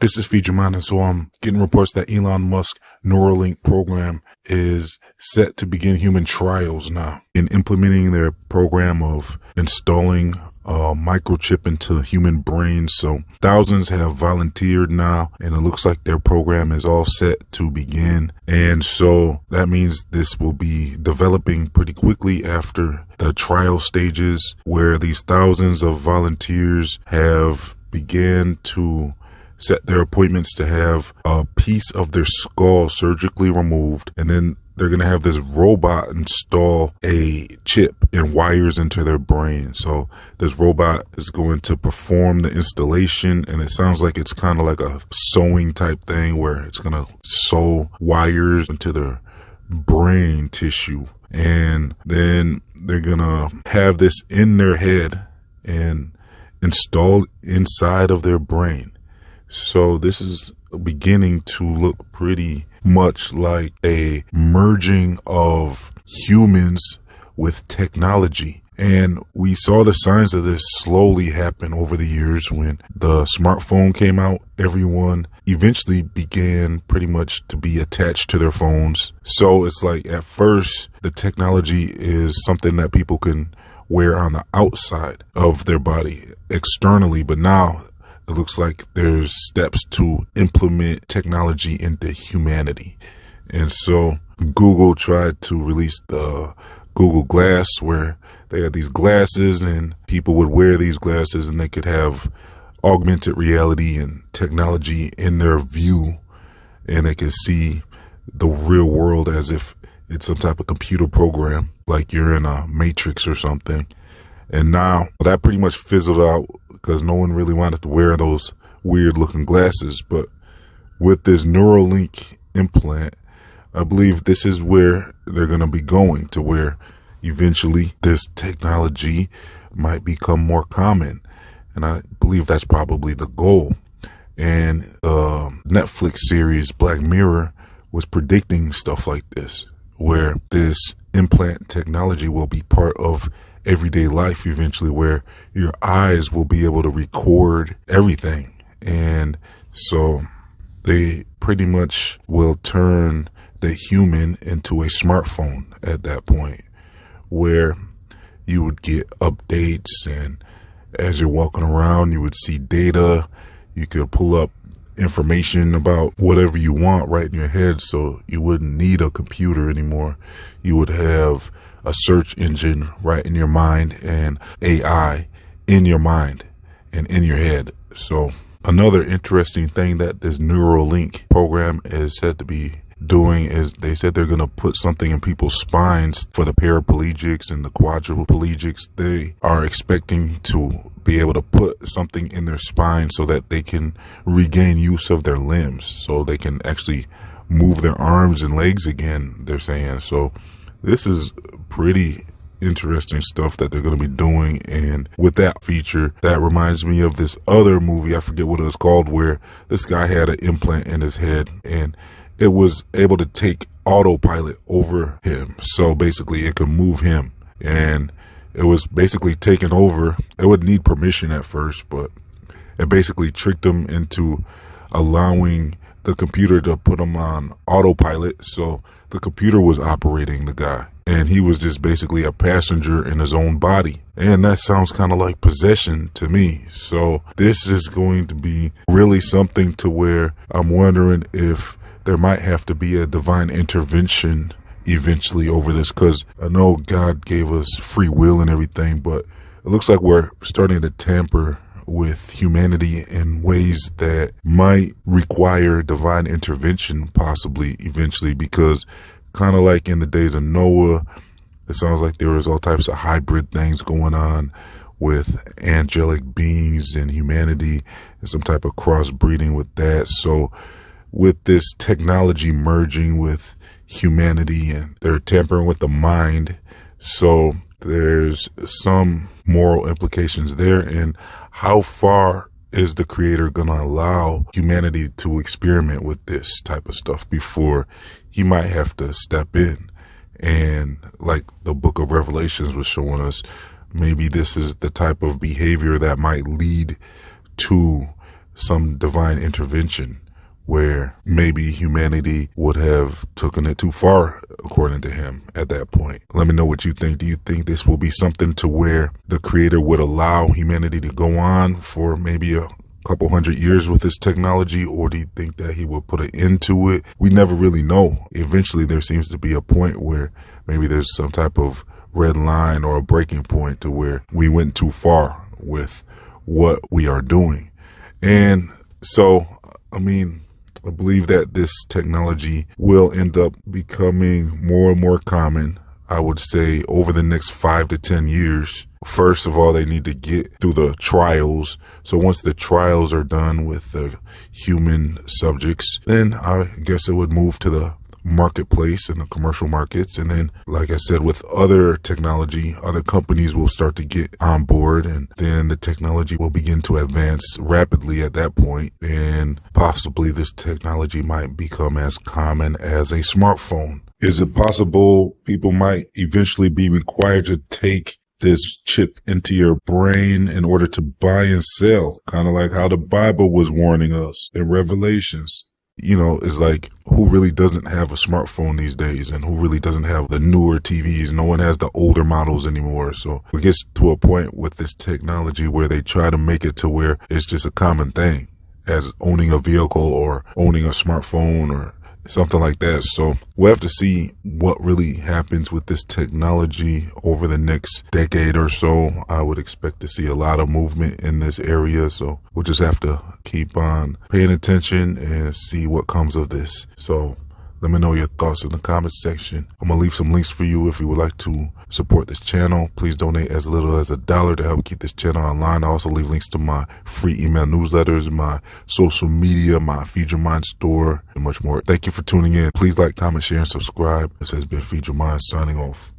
This is Feature Mind, and so I'm getting reports that Elon Musk Neuralink program is set to begin human trials now in implementing their program of installing a microchip into human brains. So thousands have volunteered now, and it looks like their program is all set to begin. And so that means this will be developing pretty quickly after the trial stages, where these thousands of volunteers have began to set their appointments to have a piece of their skull surgically removed, and then they're going to have this robot install a chip and wires into their brain. So this robot is going to perform the installation, and it sounds like it's kind of like a sewing type thing where it's going to sew wires into their brain tissue, and then they're going to have this in their head and installed inside of their brain. So this is beginning to look pretty much like a merging of humans with technology. And we saw the signs of this slowly happen over the years. When the smartphone came out, everyone eventually began pretty much to be attached to their phones. So it's like at first the technology is something that people can wear on the outside of their body externally, but now it looks like there's steps to implement technology into humanity. And so Google tried to release the Google Glass, where they had these glasses and people would wear these glasses and they could have augmented reality and technology in their view, and they could see the real world as if it's some type of computer program, like you're in a Matrix or something. And now that pretty much fizzled out because no one really wanted to wear those weird looking glasses. But with this Neuralink implant, I believe this is where they're going to be going, to where eventually this technology might become more common. And I believe that's probably the goal. And the Netflix series Black Mirror was predicting stuff like this, where this implant technology will be part of everyday life eventually, where your eyes will be able to record everything. And so they pretty much will turn the human into a smartphone at that point, where you would get updates, and as you're walking around you would see data. You could pull up information about whatever you want right in your head, so you wouldn't need a computer anymore. You would have a search engine right in your mind and AI in your mind and in your head. So another interesting thing that this Neuralink program is said to be doing is they said they're going to put something in people's spines for the paraplegics and the quadriplegics. They are expecting to be able to put something in their spine so that they can regain use of their limbs, so they can actually move their arms and legs again, they're saying. So this is pretty interesting stuff that they're going to be doing. And with that feature, that reminds me of this other movie, I forget what it was called, where this guy had an implant in his head and it was able to take autopilot over him. So basically it could move him, and it was basically taken over. It would need permission at first, but it basically tricked him into allowing the computer to put him on autopilot. So the computer was operating the guy, and he was just basically a passenger in his own body. And that sounds kind of like possession to me. So this is going to be really something to where I'm wondering if there might have to be a divine intervention eventually over this, because I know God gave us free will and everything, but it looks like we're starting to tamper with humanity in ways that might require divine intervention possibly eventually, because kind of like in the days of Noah, it sounds like there was all types of hybrid things going on with angelic beings and humanity and some type of crossbreeding with that. So with this technology merging with humanity, and they're tampering with the mind, so there's some moral implications there. And how far is the creator going to allow humanity to experiment with this type of stuff before he might have to step in? And like the book of Revelations was showing us, maybe this is the type of behavior that might lead to some divine intervention where maybe humanity would have taken it too far, according to him, at that point. Let me know what you think. Do you think this will be something to where the creator would allow humanity to go on for maybe a couple 100 years with this technology, or do you think that he will put an end to it? We never really know. Eventually, there seems to be a point where maybe there's some type of red line or a breaking point to where we went too far with what we are doing. And so, I believe that this technology will end up becoming more and more common, I would say, over the next 5 to 10 years. First of all, they need to get through the trials. So once the trials are done with the human subjects, then I guess it would move to the marketplace and the commercial markets. And then, like I said, with other technology, other companies will start to get on board, and then the technology will begin to advance rapidly at that point. And possibly this technology might become as common as a smartphone. Is it possible people might eventually be required to take this chip into your brain in order to buy and sell, kind of like how the Bible was warning us in Revelations? You know, it's like, who really doesn't have a smartphone these days, and who really doesn't have the newer TVs? No one has the older models anymore. So it gets to a point with this technology where they try to make it to where it's just a common thing as owning a vehicle or owning a smartphone or something like that. So we'll have to see what really happens with this technology over the next decade or so. I would expect to see a lot of movement in this area. So we'll just have to keep on paying attention and see what comes of this. So let me know your thoughts in the comments section. I'm going to leave some links for you if you would like to support this channel. Please donate as little as $1 to help keep this channel online. I also leave links to my free email newsletters, my social media, my Feed Your Mind store, and much more. Thank you for tuning in. Please like, comment, share, and subscribe. This has been Feed Your Mind signing off.